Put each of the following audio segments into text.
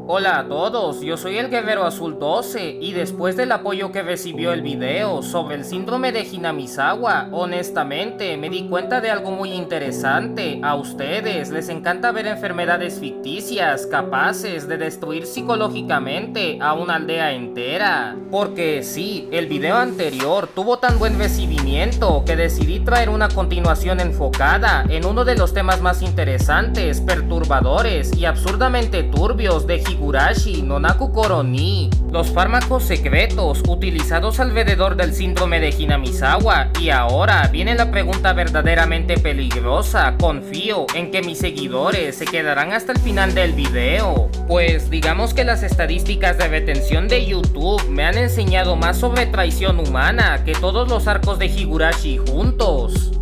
Hola a todos, yo soy el Guerrero Azul 12 y después del apoyo que recibió el video sobre el síndrome de Hinamizawa, honestamente me di cuenta de algo muy interesante. A ustedes les encanta ver enfermedades ficticias capaces de destruir psicológicamente a una aldea entera. Porque sí, el video anterior tuvo tan buen recibimiento que decidí traer una continuación enfocada en uno de los temas más interesantes, perturbadores y absurdamente turbios de Higurashi no Nakukoro ni, los fármacos secretos utilizados alrededor del síndrome de Hinamizawa. Y ahora viene la pregunta verdaderamente peligrosa. Confío en que mis seguidores se quedarán hasta el final del video, pues digamos que las estadísticas de retención de YouTube me han enseñado más sobre traición humana que todos los arcos de Higurashi juntos.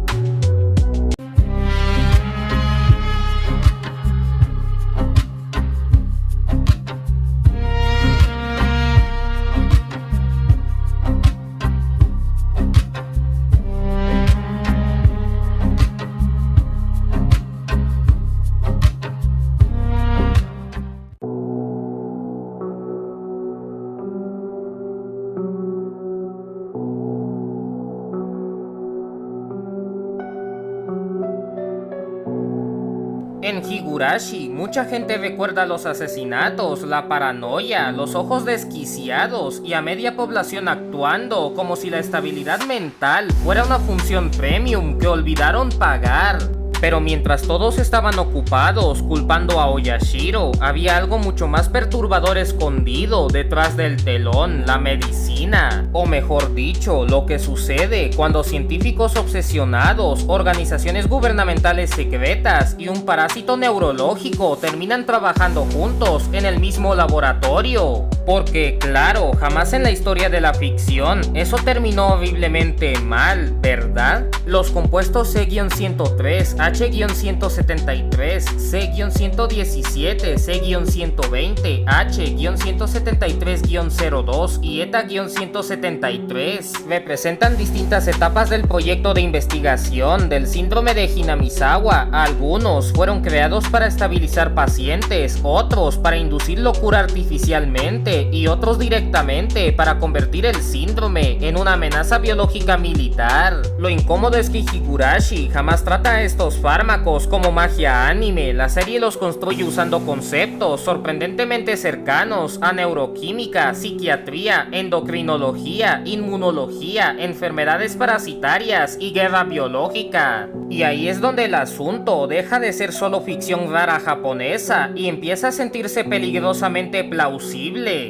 En Higurashi, mucha gente recuerda los asesinatos, la paranoia, los ojos desquiciados y a media población actuando como si la estabilidad mental fuera una función premium que olvidaron pagar. Pero mientras todos estaban ocupados culpando a Oyashiro, había algo mucho más perturbador escondido detrás del telón: la medicina. O mejor dicho, lo que sucede cuando científicos obsesionados, organizaciones gubernamentales secretas y un parásito neurológico terminan trabajando juntos en el mismo laboratorio. Porque claro, jamás en la historia de la ficción eso terminó horriblemente mal, ¿verdad? Los compuestos C-103, H-173, C-117, C-120, H-173-02 y ETA-173 representan distintas etapas del proyecto de investigación del síndrome de Hinamizawa. Algunos fueron creados para estabilizar pacientes, otros para inducir locura artificialmente y otros directamente para convertir el síndrome en una amenaza biológica militar. Lo incómodo es que Higurashi jamás trata a estos fármacos como magia anime. La serie los construye usando conceptos sorprendentemente cercanos a neuroquímica, psiquiatría, endocrinología, inmunología, enfermedades parasitarias y guerra biológica. Y ahí es donde el asunto deja de ser solo ficción rara japonesa y empieza a sentirse peligrosamente plausible.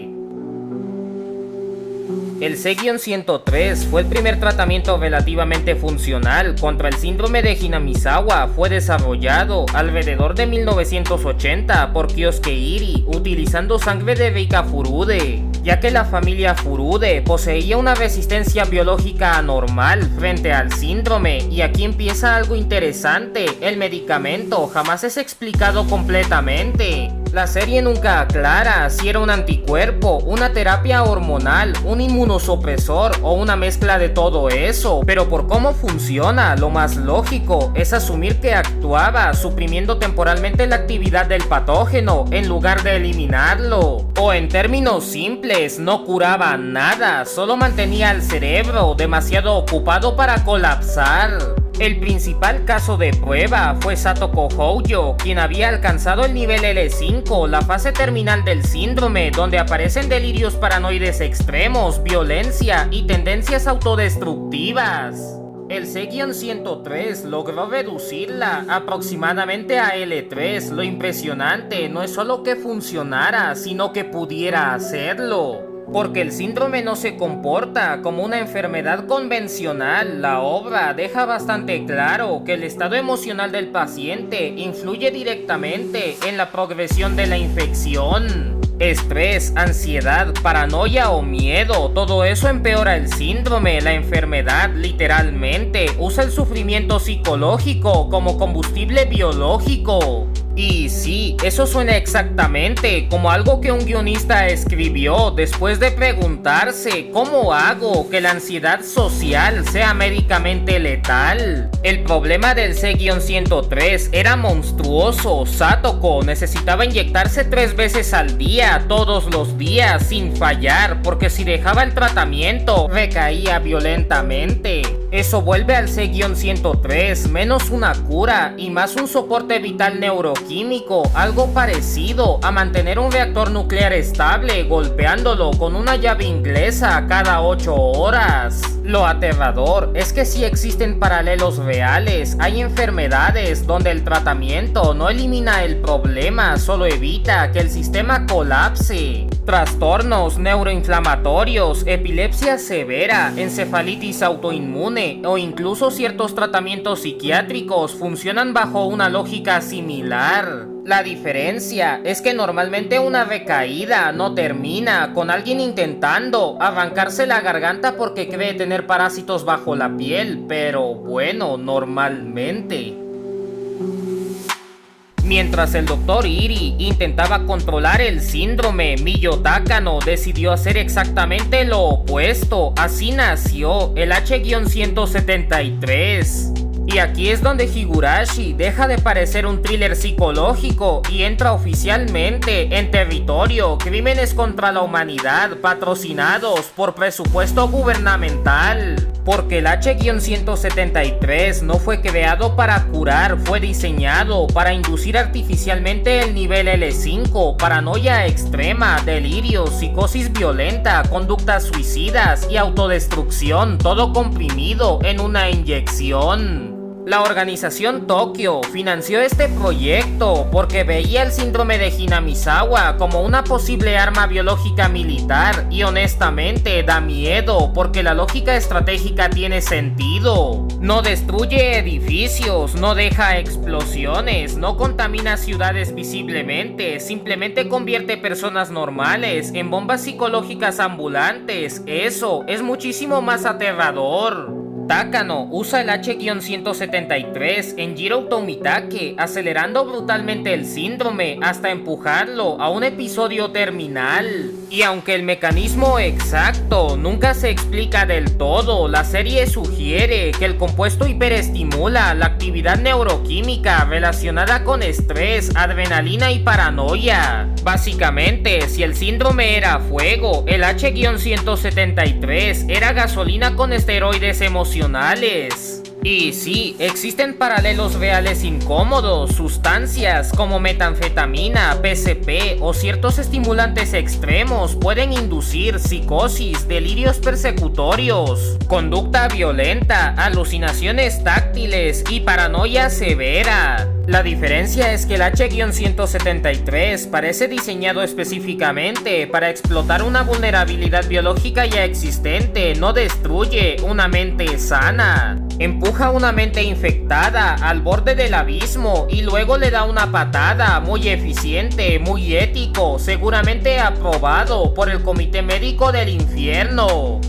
El C-103 fue el primer tratamiento relativamente funcional contra el síndrome de Hinamizawa. Fue desarrollado alrededor de 1980 por Kyosuke Iri, utilizando sangre de Reika Furude, ya que la familia Furude poseía una resistencia biológica anormal frente al síndrome. Y aquí empieza algo interesante: el medicamento jamás es explicado completamente. La serie nunca aclara si era un anticuerpo, una terapia hormonal, un inmunosupresor o una mezcla de todo eso. Pero por cómo funciona, lo más lógico es asumir que actuaba suprimiendo temporalmente la actividad del patógeno en lugar de eliminarlo. O en términos simples, no curaba nada, solo mantenía al cerebro demasiado ocupado para colapsar. El principal caso de prueba fue Satoko Houjo, quien había alcanzado el nivel L5, la fase terminal del síndrome, donde aparecen delirios paranoides extremos, violencia y tendencias autodestructivas. El C-103 logró reducirla aproximadamente a L3. Lo impresionante no es solo que funcionara, sino que pudiera hacerlo. Porque el síndrome no se comporta como una enfermedad convencional. La obra deja bastante claro que el estado emocional del paciente influye directamente en la progresión de la infección. Estrés, ansiedad, paranoia o miedo, todo eso empeora el síndrome. La enfermedad literalmente usa el sufrimiento psicológico como combustible biológico. Y sí, eso suena exactamente como algo que un guionista escribió después de preguntarse ¿cómo hago que la ansiedad social sea médicamente letal? El problema del C-103 era monstruoso. Satoko necesitaba inyectarse 3 veces al día, todos los días, sin fallar, porque si dejaba el tratamiento, recaía violentamente. Eso vuelve al C-103 menos una cura y más un soporte vital neuroquímico, algo parecido a mantener un reactor nuclear estable golpeándolo con una llave inglesa cada 8 horas. Lo aterrador es que sí existen paralelos reales. Hay enfermedades donde el tratamiento no elimina el problema, solo evita que el sistema colapse. Trastornos neuroinflamatorios, epilepsia severa, encefalitis autoinmune o incluso ciertos tratamientos psiquiátricos funcionan bajo una lógica similar. La diferencia es que normalmente una recaída no termina con alguien intentando arrancarse la garganta porque cree tener parásitos bajo la piel, pero bueno, normalmente. Mientras el Dr. Iri intentaba controlar el síndrome, Miyo Takano decidió hacer exactamente lo opuesto. Así nació el H-173. Y aquí es donde Higurashi deja de parecer un thriller psicológico y entra oficialmente en territorio crímenes contra la humanidad patrocinados por presupuesto gubernamental. Porque el H-173 no fue creado para curar, fue diseñado para inducir artificialmente el nivel L5, paranoia extrema, delirio, psicosis violenta, conductas suicidas y autodestrucción, todo comprimido en una inyección. La organización Tokio financió este proyecto porque veía el síndrome de Hinamizawa como una posible arma biológica militar y honestamente da miedo porque la lógica estratégica tiene sentido. No destruye edificios, no deja explosiones, no contamina ciudades visiblemente, simplemente convierte personas normales en bombas psicológicas ambulantes. Eso es muchísimo más aterrador. Takano usa el H-173 en Jiro Tomitake, acelerando brutalmente el síndrome hasta empujarlo a un episodio terminal. Y aunque el mecanismo exacto nunca se explica del todo, la serie sugiere que el compuesto hiperestimula la actividad neuroquímica relacionada con estrés, adrenalina y paranoia. Básicamente, si el síndrome era fuego, el H-173 era gasolina con esteroides emocionales. Y sí, existen paralelos reales incómodos, sustancias como metanfetamina, PCP o ciertos estimulantes extremos pueden inducir psicosis, delirios persecutorios, conducta violenta, alucinaciones táctiles y paranoia severa. La diferencia es que el H-173 parece diseñado específicamente para explotar una vulnerabilidad biológica ya existente, no destruye una mente sana. Empuja una mente infectada al borde del abismo y luego le da una patada. Muy eficiente, muy ético, seguramente aprobado por el Comité Médico del Infierno.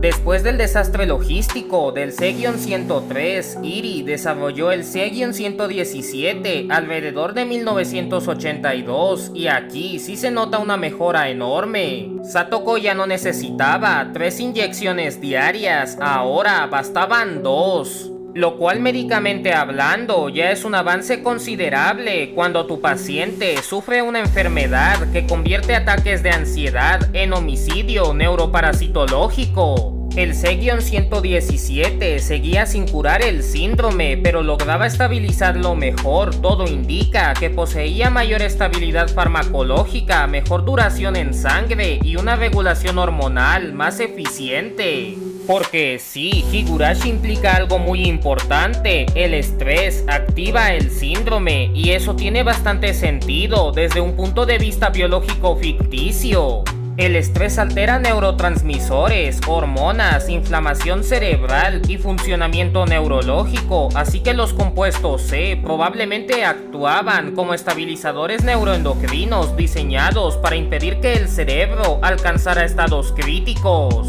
Después del desastre logístico del C-103, Iri desarrolló el C-117 alrededor de 1982 y aquí sí se nota una mejora enorme. Satoko ya no necesitaba 3 inyecciones diarias, ahora bastaban 2. Lo cual médicamente hablando ya es un avance considerable cuando tu paciente sufre una enfermedad que convierte ataques de ansiedad en homicidio neuroparasitológico. El C-117 seguía sin curar el síndrome, pero lograba estabilizarlo mejor. Todo indica que poseía mayor estabilidad farmacológica, mejor duración en sangre y una regulación hormonal más eficiente. Porque sí, Higurashi implica algo muy importante, el estrés activa el síndrome y eso tiene bastante sentido desde un punto de vista biológico ficticio. El estrés altera neurotransmisores, hormonas, inflamación cerebral y funcionamiento neurológico, así que los compuestos C probablemente actuaban como estabilizadores neuroendocrinos diseñados para impedir que el cerebro alcanzara estados críticos.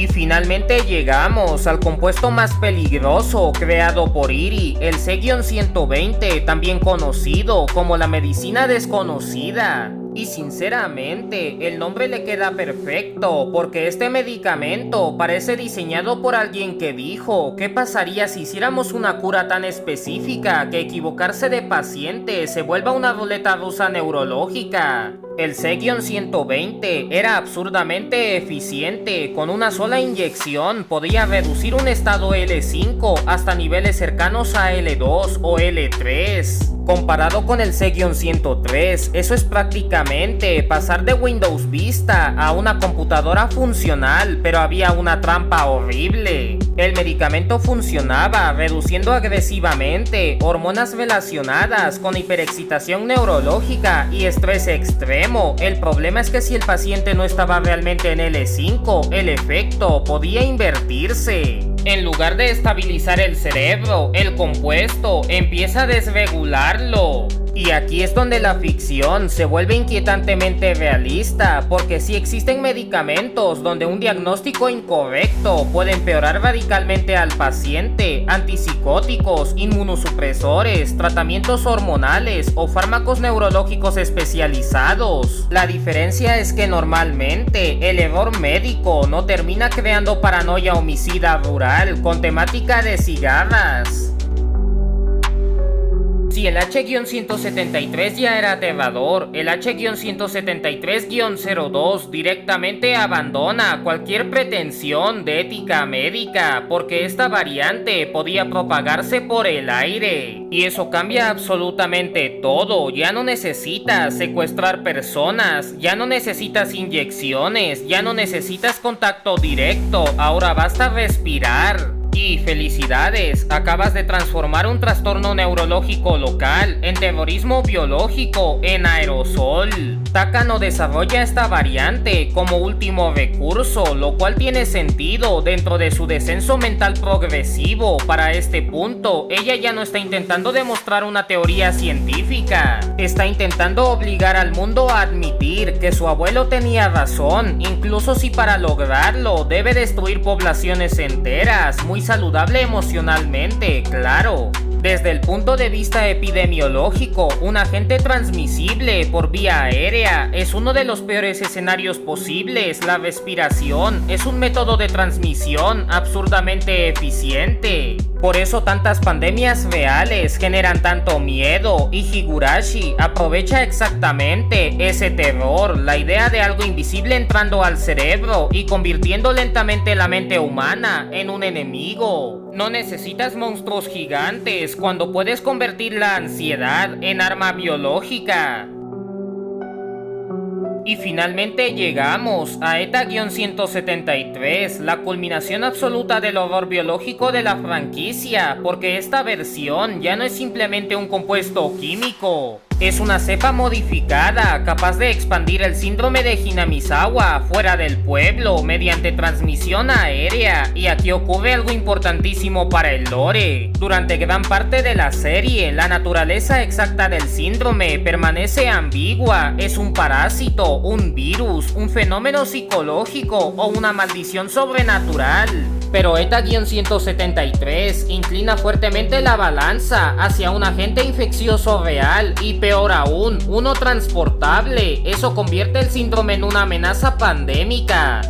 Y finalmente llegamos al compuesto más peligroso creado por Erie, el C-120, también conocido como la medicina desconocida. Y sinceramente, el nombre le queda perfecto, porque este medicamento parece diseñado por alguien que dijo: ¿qué pasaría si hiciéramos una cura tan específica que equivocarse de paciente se vuelva una ruleta rusa neurológica? El C-120 era absurdamente eficiente. Con una sola inyección podía reducir un estado L5 hasta niveles cercanos a L2 o L3. Comparado con el C-103, eso es prácticamente pasar de Windows Vista a una computadora funcional, pero había una trampa horrible. El medicamento funcionaba reduciendo agresivamente hormonas relacionadas con hiperexcitación neurológica y estrés extremo. El problema es que si el paciente no estaba realmente en L5, el efecto podía invertirse. En lugar de estabilizar el cerebro, el compuesto empieza a desregularlo. Y aquí es donde la ficción se vuelve inquietantemente realista, porque sí existen medicamentos donde un diagnóstico incorrecto puede empeorar radicalmente al paciente: antipsicóticos, inmunosupresores, tratamientos hormonales o fármacos neurológicos especializados. La diferencia es que normalmente el error médico no termina creando paranoia homicida rural con temática de cigarras. Si el H-173 ya era aterrador, el H-173-02 directamente abandona cualquier pretensión de ética médica, porque esta variante podía propagarse por el aire. Y eso cambia absolutamente todo. Ya no necesitas secuestrar personas, ya no necesitas inyecciones, ya no necesitas contacto directo, ahora basta respirar. Y felicidades, acabas de transformar un trastorno neurológico local en terrorismo biológico en aerosol. Takano desarrolla esta variante como último recurso, lo cual tiene sentido dentro de su descenso mental progresivo. Para este punto, ella ya no está intentando demostrar una teoría científica, está intentando obligar al mundo a admitir que su abuelo tenía razón, incluso si para lograrlo debe destruir poblaciones enteras. Muy saludable emocionalmente, claro. Desde el punto de vista epidemiológico, un agente transmisible por vía aérea es uno de los peores escenarios posibles. La respiración es un método de transmisión absurdamente eficiente. Por eso tantas pandemias reales generan tanto miedo, y Higurashi aprovecha exactamente ese terror, la idea de algo invisible entrando al cerebro y convirtiendo lentamente la mente humana en un enemigo. No necesitas monstruos gigantes cuando puedes convertir la ansiedad en arma biológica. Y finalmente llegamos a ETA-173, la culminación absoluta del horror biológico de la franquicia, porque esta versión ya no es simplemente un compuesto químico. Es una cepa modificada capaz de expandir el síndrome de Hinamizawa fuera del pueblo mediante transmisión aérea, y aquí ocurre algo importantísimo para el lore. Durante gran parte de la serie, la naturaleza exacta del síndrome permanece ambigua. ¿Es un parásito, un virus, un fenómeno psicológico o una maldición sobrenatural? Pero ETA-173 inclina fuertemente la balanza hacia un agente infeccioso real, y peor aún, uno transportable. Eso convierte el síndrome en una amenaza pandémica.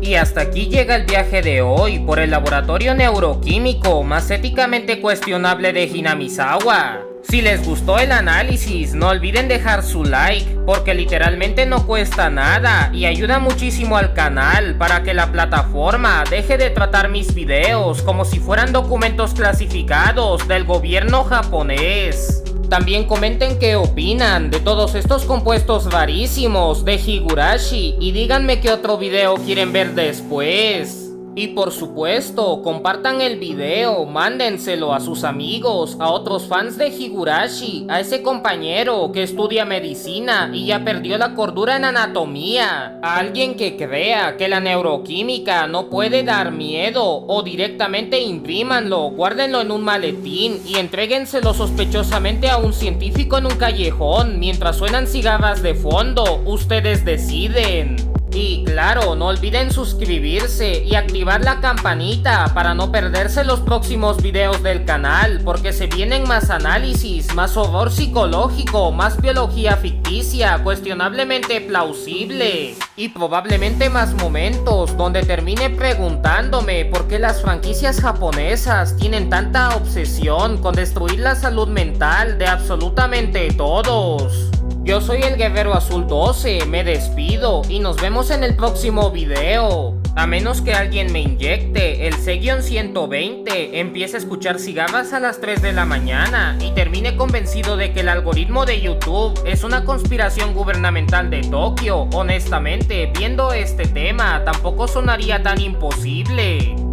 Y hasta aquí llega el viaje de hoy por el laboratorio neuroquímico más éticamente cuestionable de Hinamizawa. Si les gustó el análisis, no olviden dejar su like, porque literalmente no cuesta nada y ayuda muchísimo al canal para que la plataforma deje de tratar mis videos como si fueran documentos clasificados del gobierno japonés. También comenten qué opinan de todos estos compuestos rarísimos de Higurashi y díganme qué otro video quieren ver después. Y por supuesto, compartan el video, mándenselo a sus amigos, a otros fans de Higurashi, a ese compañero que estudia medicina y ya perdió la cordura en anatomía, a alguien que crea que la neuroquímica no puede dar miedo, o directamente imprímanlo, guárdenlo en un maletín y entréguenselo sospechosamente a un científico en un callejón mientras suenan cigarras de fondo. Ustedes deciden. Y claro, no olviden suscribirse y activar la campanita para no perderse los próximos videos del canal, porque se vienen más análisis, más horror psicológico, más biología ficticia, cuestionablemente plausible, y probablemente más momentos donde termine preguntándome por qué las franquicias japonesas tienen tanta obsesión con destruir la salud mental de absolutamente todos. Yo soy el Guerrero Azul 12, me despido y nos vemos en el próximo video. A menos que alguien me inyecte el C-120, empiece a escuchar cigarras a las 3 de la mañana y termine convencido de que el algoritmo de YouTube es una conspiración gubernamental de Tokio. Honestamente, viendo este tema, tampoco sonaría tan imposible.